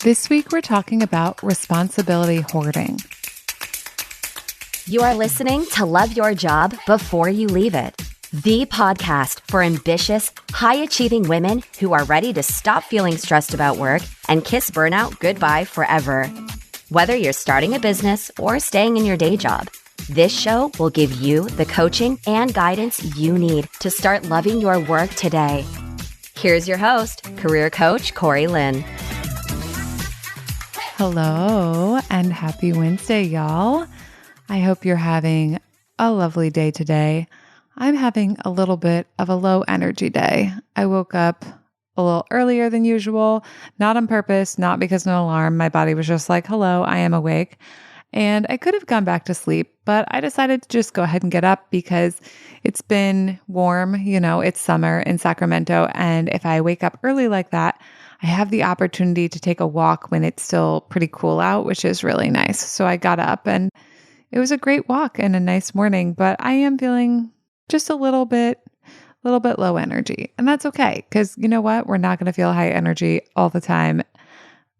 This week, we're talking about responsibility hoarding. You are listening to Love Your Job Before You Leave It, the podcast for ambitious, high-achieving women who are ready to stop feeling stressed about work and kiss burnout goodbye forever. Whether you're starting a business or staying in your day job, this show will give you the coaching and guidance you need to start loving your work today. Here's your host, career coach Corey Lynn. Hello and happy Wednesday, y'all. I hope you're having a lovely day today. I'm having a little bit of a low energy day. I woke up a little earlier than usual, not on purpose, not because of an alarm. My body was just like, hello, I am awake. And I could have gone back to sleep, but I decided to just go ahead and get up because it's been warm. You know, it's summer in Sacramento. And if I wake up early like that, I have the opportunity to take a walk when it's still pretty cool out, which is really nice. So I got up and it was a great walk and a nice morning, but I am feeling just a little bit low energy. And that's okay, because you know what? We're not going to feel high energy all the time.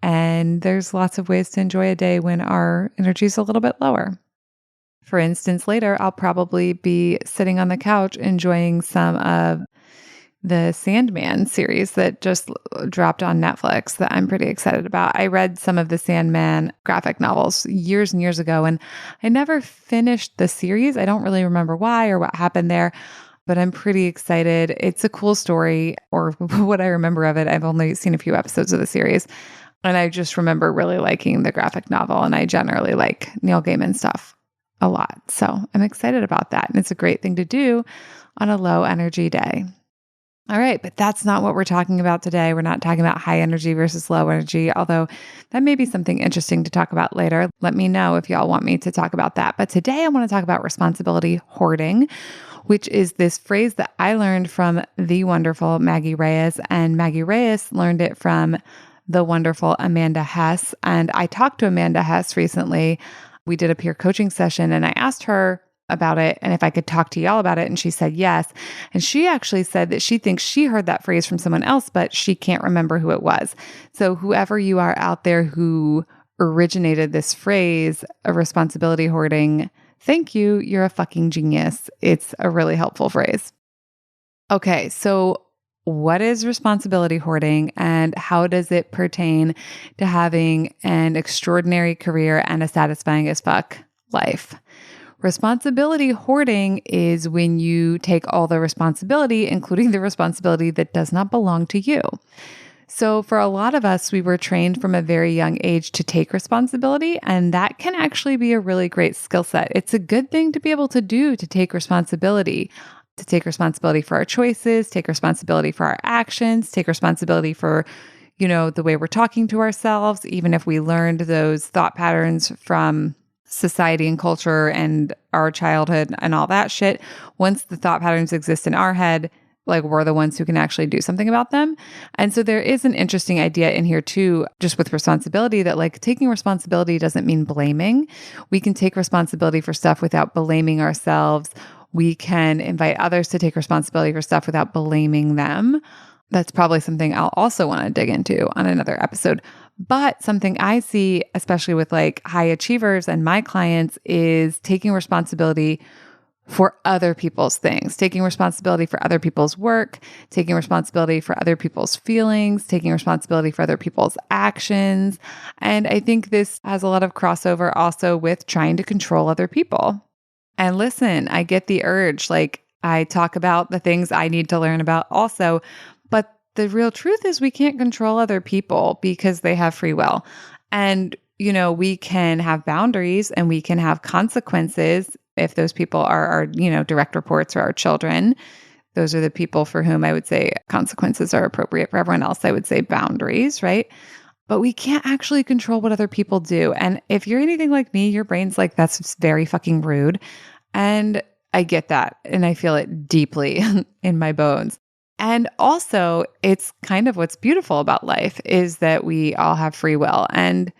And there's lots of ways to enjoy a day when our energy is a little bit lower. For instance, later, I'll probably be sitting on the couch enjoying some of the Sandman series that just dropped on Netflix that I'm pretty excited about. I read some of the Sandman graphic novels years and years ago, and I never finished the series. I don't really remember why or what happened there, but I'm pretty excited. It's a cool story, or what I remember of it. I've only seen a few episodes of the series, and I just remember really liking the graphic novel, and I generally like Neil Gaiman stuff a lot. So I'm excited about that, and it's a great thing to do on a low energy day. All right, but that's not what we're talking about today. We're not talking about high energy versus low energy, although that may be something interesting to talk about later. Let me know if y'all want me to talk about that. But today I want to talk about responsibility hoarding, which is this phrase that I learned from the wonderful Maggie Reyes, and Maggie Reyes learned it from the wonderful Amanda Hess. And I talked to Amanda Hess recently. We did a peer coaching session, and I asked her about it and if I could talk to y'all about it. And she said yes. And she actually said that she thinks she heard that phrase from someone else, but she can't remember who it was. So whoever you are out there who originated this phrase of responsibility hoarding, thank you. You're a fucking genius. It's a really helpful phrase. Okay, so what is responsibility hoarding and how does it pertain to having an extraordinary career and a satisfying as fuck life? Responsibility hoarding is when you take all the responsibility, including the responsibility that does not belong to you. So for a lot of us, we were trained from a very young age to take responsibility, and that can actually be a really great skill set. It's a good thing to be able to do, to take responsibility for our choices, take responsibility for our actions, take responsibility for, the way we're talking to ourselves, even if we learned those thought patterns from society and culture and our childhood and all that shit. Once the thought patterns exist in our head, like we're the ones who can actually do something about them. And so there is an interesting idea in here too, just with responsibility, that like taking responsibility doesn't mean blaming. We can take responsibility for stuff without blaming ourselves. We can invite others to take responsibility for stuff without blaming them. That's probably something I'll also want to dig into on another episode. But something I see, especially with like high achievers and my clients, is taking responsibility for other people's things, taking responsibility for other people's work, taking responsibility for other people's feelings, taking responsibility for other people's actions. And I think this has a lot of crossover also with trying to control other people. And listen, I get the urge, like I talk about the things I need to learn about also, but the real truth is we can't control other people because they have free will. And, we can have boundaries and we can have consequences if those people are our, direct reports or our children. Those are the people for whom I would say consequences are appropriate. For everyone else, I would say boundaries, right? But we can't actually control what other people do. And if you're anything like me, your brain's like, that's very fucking rude. And I get that. And I feel it deeply in my bones. And also, it's kind of what's beautiful about life is that we all have free will. And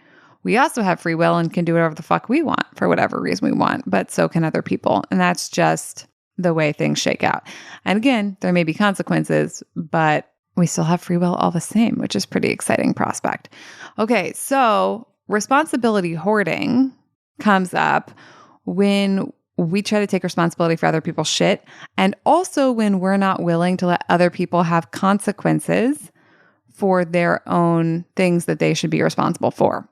we also have free will and can do whatever the fuck we want for whatever reason we want, but so can other people. And that's just the way things shake out. And again, there may be consequences, but we still have free will all the same, which is pretty exciting prospect. Okay, so responsibility hoarding comes up when we try to take responsibility for other people's shit, and also when we're not willing to let other people have consequences for their own things that they should be responsible for.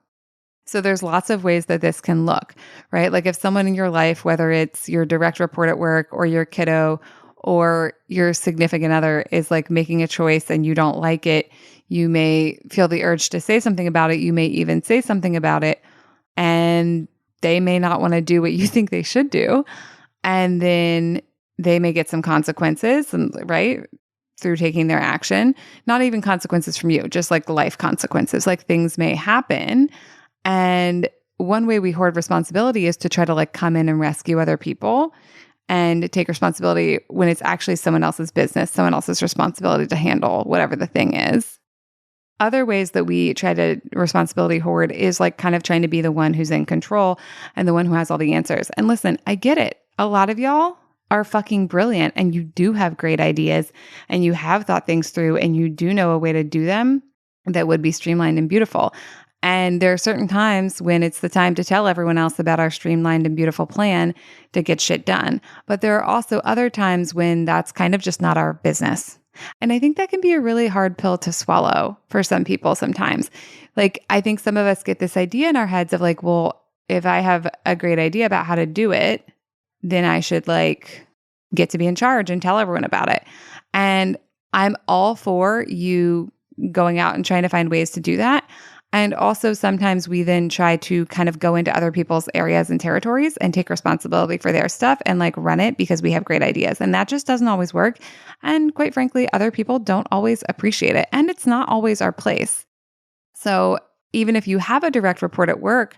So there's lots of ways that this can look, right? Like if someone in your life, whether it's your direct report at work or your kiddo or your significant other, is like making a choice and you don't like it, you may feel the urge to say something about it. You may even say something about it, and they may not want to do what you think they should do. And then they may get some consequences, right? Through taking their action, not even consequences from you, just like life consequences, like things may happen. And one way we hoard responsibility is to try to like come in and rescue other people and take responsibility when it's actually someone else's business, someone else's responsibility to handle whatever the thing is. Other ways that we try to responsibility hoard is like kind of trying to be the one who's in control and the one who has all the answers. And listen, I get it. A lot of y'all are fucking brilliant and you do have great ideas and you have thought things through and you do know a way to do them that would be streamlined and beautiful. And there are certain times when it's the time to tell everyone else about our streamlined and beautiful plan to get shit done. But there are also other times when that's kind of just not our business. And I think that can be a really hard pill to swallow for some people sometimes. Like, I think some of us get this idea in our heads of like, well, if I have a great idea about how to do it, then I should like get to be in charge and tell everyone about it. And I'm all for you going out and trying to find ways to do that. And also sometimes we then try to kind of go into other people's areas and territories and take responsibility for their stuff and like run it because we have great ideas. And that just doesn't always work. And quite frankly, other people don't always appreciate it. And it's not always our place. So even if you have a direct report at work,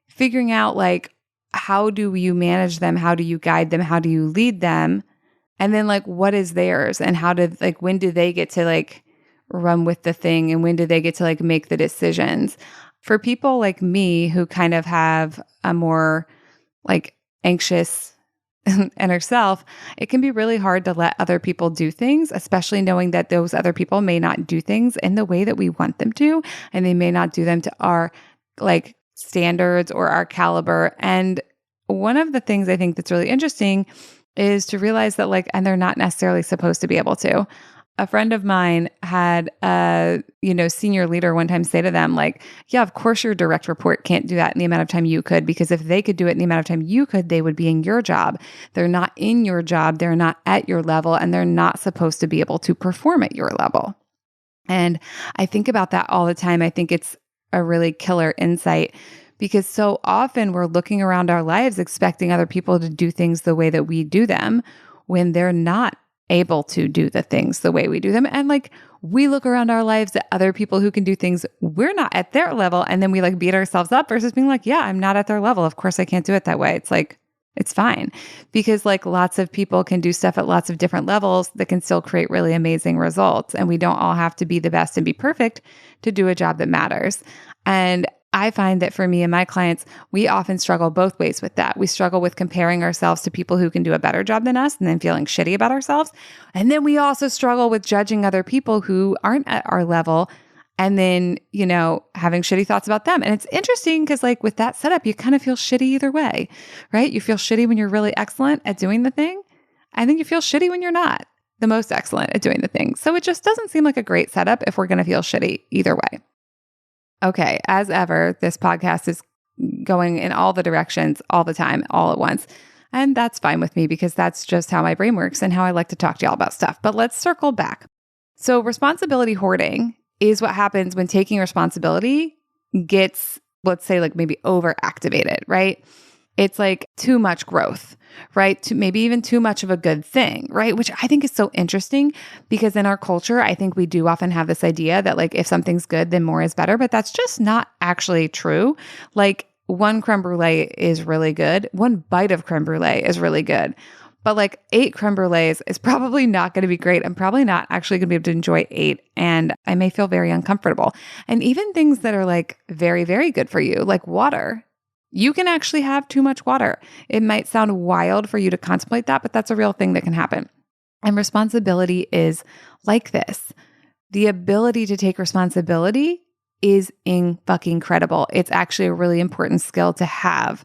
figuring out like, how do you manage them? How do you guide them? How do you lead them? And then like, what is theirs? And how did like, when do they get to like run with the thing, and when do they get to like make the decisions? For people like me who kind of have a more like anxious inner self, it can be really hard to let other people do things, especially knowing that those other people may not do things in the way that we want them to, and they may not do them to our like standards or our caliber. And one of the things I think that's really interesting is to realize that like, and they're not necessarily supposed to be able to. A friend of mine had a, senior leader one time say to them like, yeah, of course your direct report can't do that in the amount of time you could, because if they could do it in the amount of time you could, they would be in your job. They're not in your job. They're not at your level, and they're not supposed to be able to perform at your level. And I think about that all the time. I think it's a really killer insight, because so often we're looking around our lives expecting other people to do things the way that we do them when they're not able to do the things the way we do them. And like, we look around our lives at other people who can do things we're not at their level, and then we like beat ourselves up versus being like, yeah, I'm not at their level. Of course I can't do it that way. It's like, it's fine, because like lots of people can do stuff at lots of different levels that can still create really amazing results. And we don't all have to be the best and be perfect to do a job that matters. And I find that for me and my clients, we often struggle both ways with that. We struggle with comparing ourselves to people who can do a better job than us and then feeling shitty about ourselves. And then we also struggle with judging other people who aren't at our level and then, having shitty thoughts about them. And it's interesting because like with that setup, you kind of feel shitty either way, right? You feel shitty when you're really excellent at doing the thing. And then you feel shitty when you're not the most excellent at doing the thing. So it just doesn't seem like a great setup if we're going to feel shitty either way. Okay, as ever, this podcast is going in all the directions all the time, all at once. And that's fine with me because that's just how my brain works and how I like to talk to y'all about stuff. But let's circle back. So responsibility hoarding is what happens when taking responsibility gets, let's say, like maybe overactivated, right? It's like too much growth, right? Maybe even too much of a good thing, right? Which I think is so interesting because in our culture, I think we do often have this idea that like if something's good, then more is better, but that's just not actually true. Like one creme brulee is really good. One bite of creme brulee is really good. But like 8 creme brulees is probably not going to be great. I'm probably not actually going to be able to enjoy 8. And I may feel very uncomfortable. And even things that are like very, very good for you, like water. You can actually have too much water. It might sound wild for you to contemplate that, but that's a real thing that can happen. And responsibility is like this. the ability to take responsibility is fucking incredible. It's actually a really important skill to have.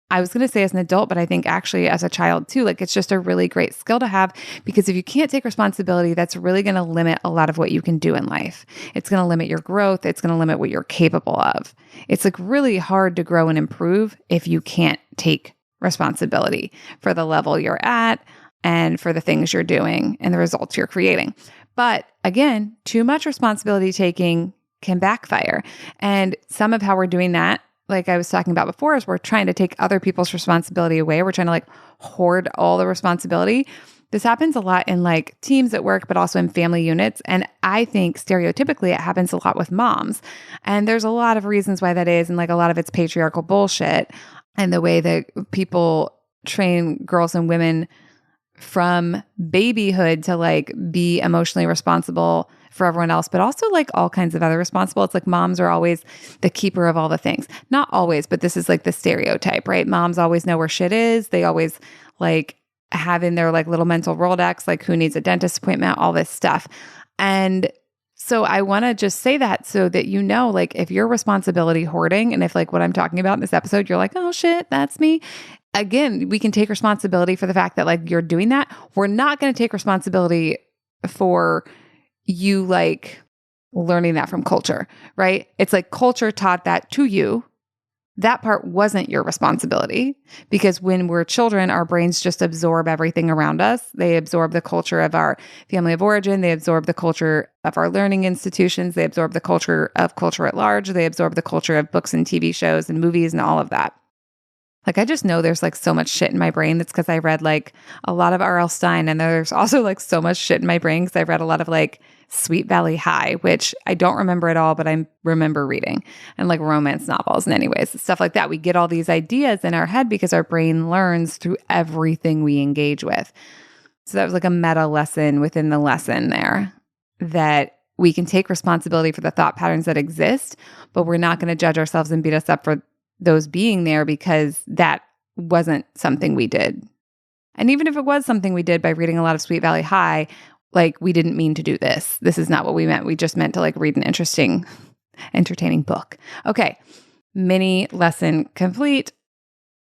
I was going to say as an adult, but I think actually as a child too, like it's just a really great skill to have, because if you can't take responsibility, that's really going to limit a lot of what you can do in life. It's going to limit your growth. It's going to limit what you're capable of. It's like really hard to grow and improve if you can't take responsibility for the level you're at and for the things you're doing and the results you're creating. But again, too much responsibility taking can backfire. And some of how we're doing that, like I was talking about before, is we're trying to take other people's responsibility away. We're trying to like hoard all the responsibility. This happens a lot in like teams at work, but also in family units. And I think stereotypically it happens a lot with moms. And there's a lot of reasons why that is. And like a lot of it's patriarchal bullshit and the way that people train girls and women from babyhood to like be emotionally responsible for everyone else, but also like all kinds of other responsible. It's like moms are always the keeper of all the things. Not always, but this is like the stereotype, right? Moms always know where shit is. They always like have in their like little mental Rolodex, like who needs a dentist appointment, all this stuff. And so I want to just say that so that you know, like if you're responsibility hoarding, and if like what I'm talking about in this episode, you're like, oh shit, that's me. Again, we can take responsibility for the fact that like you're doing that. We're not going to take responsibility for you like learning that from culture, right? It's like culture taught that to you. That part wasn't your responsibility, because when we're children, our brains just absorb everything around us. They absorb the culture of our family of origin. They absorb the culture of our learning institutions. They absorb the culture at large. They absorb the culture of books and TV shows and movies and all of that. Like, I just know there's like so much shit in my brain. That's because I read like a lot of R.L. Stine. And there's also like so much shit in my brain because I read a lot of like Sweet Valley High, which I don't remember at all, but I remember reading, and like romance novels. And anyways, stuff like that. We get all these ideas in our head because our brain learns through everything we engage with. So that was like a meta lesson within the lesson there, that we can take responsibility for the thought patterns that exist, but we're not going to judge ourselves and beat us up for those being there because that wasn't something we did. And even if it was something we did by reading a lot of Sweet Valley High, like we didn't mean to do this. This is not what we meant. We just meant to like read an interesting, entertaining book. Okay. Mini lesson complete.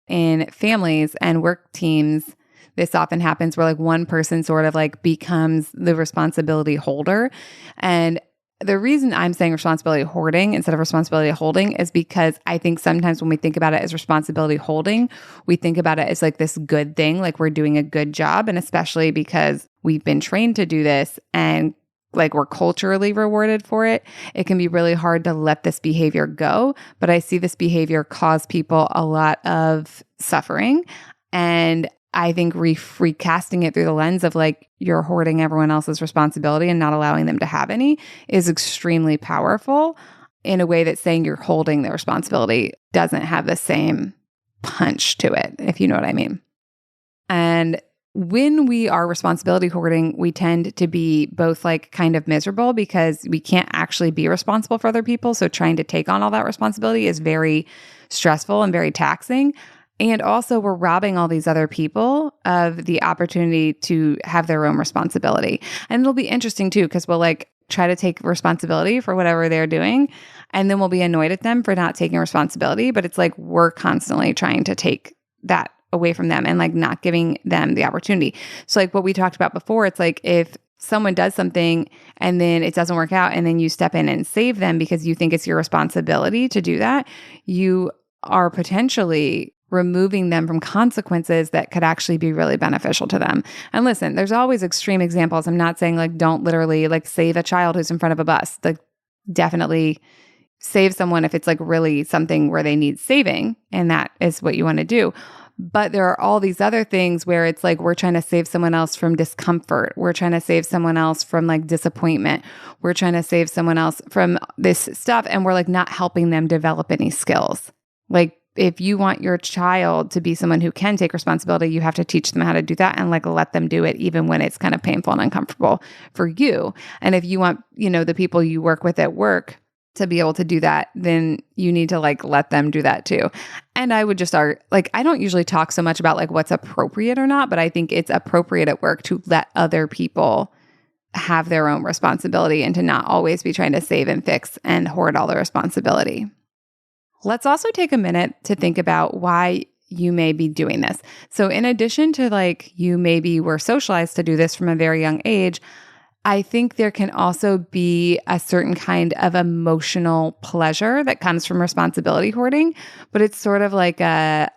In families and work teams, this often happens where like one person sort of like becomes the responsibility holder. And the reason I'm saying responsibility hoarding instead of responsibility holding is because I think sometimes when we think about it as responsibility holding, we think about it as like this good thing, like we're doing a good job. And especially because we've been trained to do this and like we're culturally rewarded for it, it can be really hard to let this behavior go. But I see this behavior cause people a lot of suffering. And I think recasting it through the lens of like you're hoarding everyone else's responsibility and not allowing them to have any is extremely powerful, in a way that saying you're holding the responsibility doesn't have the same punch to it, if you know what I mean. And when we are responsibility hoarding, we tend to be both like kind of miserable because we can't actually be responsible for other people. So trying to take on all that responsibility is very stressful and very taxing. And also we're robbing all these other people of the opportunity to have their own responsibility. And it'll be interesting too, because we'll like try to take responsibility for whatever they're doing. And then we'll be annoyed at them for not taking responsibility. But it's like we're constantly trying to take that away from them and like not giving them the opportunity. So like what we talked about before, it's like if someone does something and then it doesn't work out and then you step in and save them because you think it's your responsibility to do that, you are potentially removing them from consequences that could actually be really beneficial to them. And listen, there's always extreme examples. I'm not saying like don't literally like save a child who's in front of a bus. Like definitely save someone if it's like really something where they need saving and that is what you want to do. But there are all these other things where it's like we're trying to save someone else from discomfort. We're trying to save someone else from like disappointment. We're trying to save someone else from this stuff. And we're like not helping them develop any skills. Like if you want your child to be someone who can take responsibility, you have to teach them how to do that and like let them do it even when it's kind of painful and uncomfortable for you. And if you want, you know, the people you work with at work to be able to do that, then you need to like let them do that too. And I would just start like, I don't usually talk so much about like what's appropriate or not, but I think it's appropriate at work to let other people have their own responsibility and to not always be trying to save and fix and hoard all the responsibility. Let's also take a minute to think about why you may be doing this. So in addition to like you maybe were socialized to do this from a very young age, I think there can also be a certain kind of emotional pleasure that comes from responsibility hoarding, but it's sort of like I'm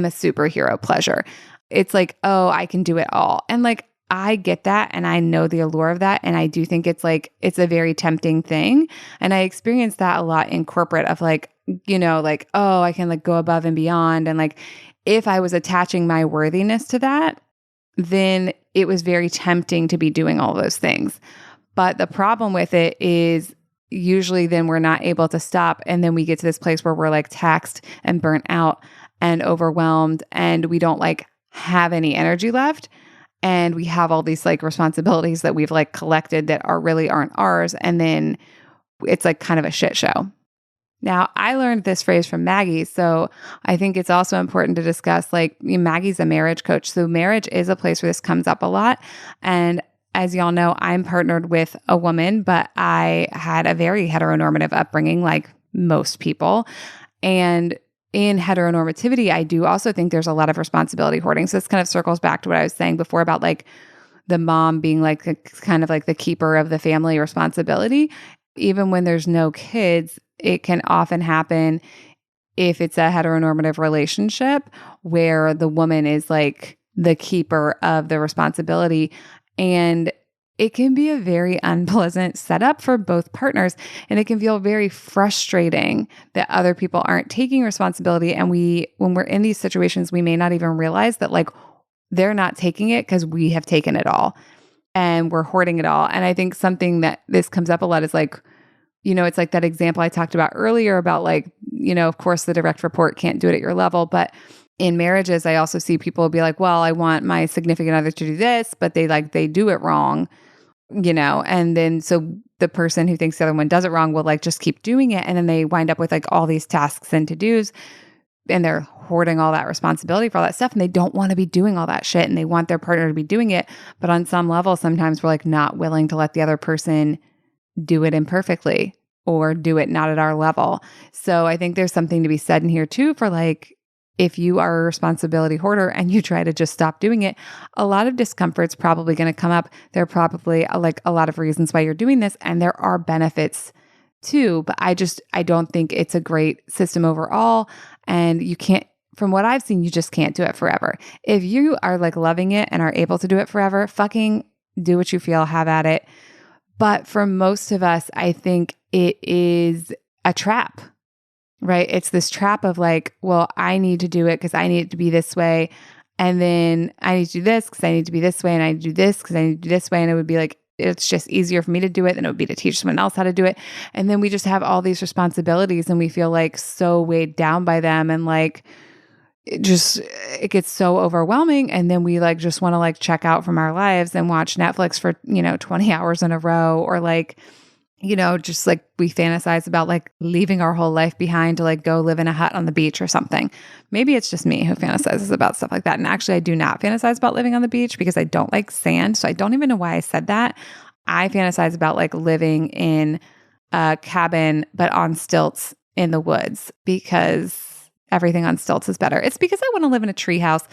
a superhero pleasure. It's like, oh, I can do it all. And like, I get that. And I know the allure of that. And I do think it's like, it's a very tempting thing. And I experience that a lot in corporate of like, like, oh, I can like go above and beyond. And like, if I was attaching my worthiness to that, then it was very tempting to be doing all those things. But the problem with it is usually then we're not able to stop. And then we get to this place where we're like taxed and burnt out and overwhelmed and we don't like have any energy left. And we have all these like responsibilities that we've like collected that aren't ours. And then it's like kind of a shit show. Now, I learned this phrase from Maggie, so I think it's also important to discuss, like, Maggie's a marriage coach, so marriage is a place where this comes up a lot, and as y'all know, I'm partnered with a woman, but I had a very heteronormative upbringing, like most people, and in heteronormativity, I do also think there's a lot of responsibility hoarding, so this kind of circles back to what I was saying before about, like, the mom being, like, kind of like the keeper of the family responsibility. Even when there's no kids, it can often happen if it's a heteronormative relationship where the woman is like the keeper of the responsibility. And it can be a very unpleasant setup for both partners. And it can feel very frustrating that other people aren't taking responsibility. And when we're in these situations, we may not even realize that like they're not taking it because we have taken it all and we're hoarding it all. And I think something that this comes up a lot is like, it's like that example I talked about earlier about like, of course the direct report can't do it at your level, but in marriages, I also see people be like, well, I want my significant other to do this, but they do it wrong, and then so the person who thinks the other one does it wrong will like just keep doing it. And then they wind up with like all these tasks and to-dos and they're hoarding all that responsibility for all that stuff. And they don't want to be doing all that shit and they want their partner to be doing it. But on some level, sometimes we're like not willing to let the other person do it imperfectly or do it not at our level. So I think there's something to be said in here too for like, if you are a responsibility hoarder and you try to just stop doing it, a lot of discomfort's probably going to come up. There are probably like a lot of reasons why you're doing this and there are benefits too, but I don't think it's a great system overall. And you can't, from what I've seen, you just can't do it forever. If you are like loving it and are able to do it forever, fucking do what you feel, have at it. But for most of us, I think it is a trap, right? It's this trap of like, well, I need to do it because I need it to be this way. And then I need to do this because I need to be this way. And I need to do this because I need to do this way. And it would be like, it's just easier for me to do it than it would be to teach someone else how to do it. And then we just have all these responsibilities and we feel like so weighed down by them. And like, it gets so overwhelming. And then we like just want to like check out from our lives and watch Netflix for, 20 hours in a row, or like, just like we fantasize about like leaving our whole life behind to like go live in a hut on the beach or something. Maybe it's just me who fantasizes about stuff like that. And actually I do not fantasize about living on the beach because I don't like sand. So I don't even know why I said that. I fantasize about like living in a cabin, but on stilts in the woods because everything on stilts is better. It's because I want to live in a tree house,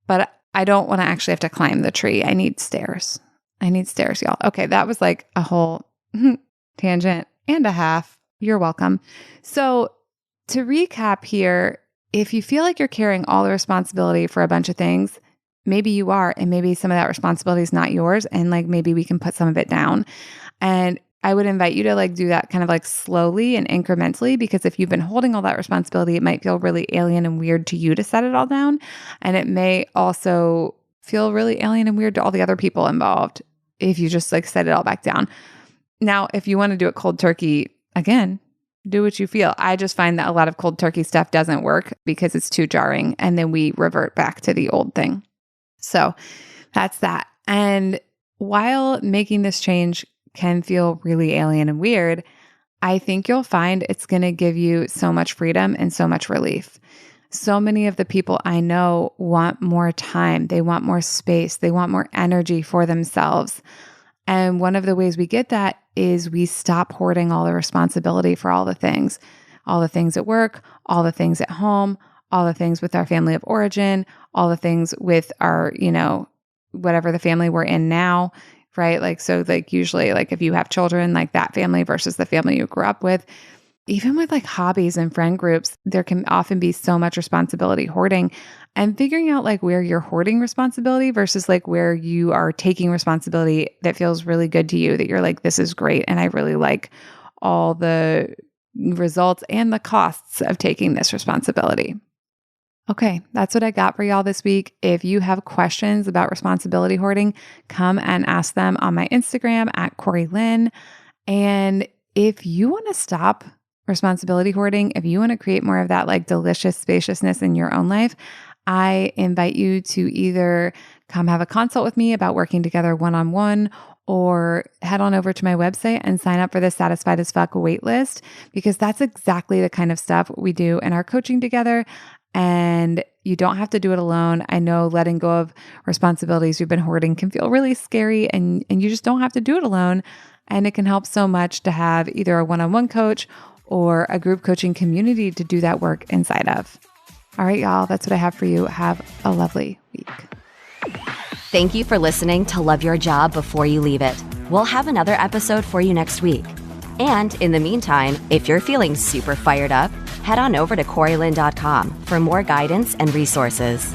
but I don't want to actually have to climb the tree. I need stairs. Y'all. Okay, that was like a whole tangent and a half. You're welcome. So to recap here, if you feel like you're carrying all the responsibility for a bunch of things, maybe you are, and maybe some of that responsibility is not yours. And like, maybe we can put some of it down. And I would invite you to like do that kind of like slowly and incrementally, because if you've been holding all that responsibility, it might feel really alien and weird to you to set it all down. And it may also feel really alien and weird to all the other people involved if you just like set it all back down. Now, if you want to do it cold turkey, again, do what you feel. I just find that a lot of cold turkey stuff doesn't work because it's too jarring. And then we revert back to the old thing. So that's that. And while making this change can feel really alien and weird, I think you'll find it's going to give you so much freedom and so much relief. So many of the people I know want more time. They want more space. They want more energy for themselves. And one of the ways we get that is we stop hoarding all the responsibility for all the things at work, all the things at home, all the things with our family of origin, all the things with our, whatever the family we're in now, right? Like, so like usually like if you have children, like that family versus the family you grew up with, even with like hobbies and friend groups, there can often be so much responsibility hoarding, and figuring out like where you're hoarding responsibility versus like where you are taking responsibility that feels really good to you, that you're like, this is great. And I really like all the results and the costs of taking this responsibility. Okay, that's what I got for y'all this week. If you have questions about responsibility hoarding, come and ask them on my Instagram at Corey Lynn. And if you want to stop responsibility hoarding, if you want to create more of that like delicious spaciousness in your own life, I invite you to either come have a consult with me about working together one-on-one, or head on over to my website and sign up for the Satisfied as Fuck waitlist, because that's exactly the kind of stuff we do in our coaching together. And you don't have to do it alone. I know letting go of responsibilities you've been hoarding can feel really scary, and you just don't have to do it alone. And it can help so much to have either a one-on-one coach or a group coaching community to do that work inside of. All right, y'all, that's what I have for you. Have a lovely week. Thank you for listening to Love Your Job Before You Leave It. We'll have another episode for you next week. And in the meantime, if you're feeling super fired up, head on over to CoreyLynn.com for more guidance and resources.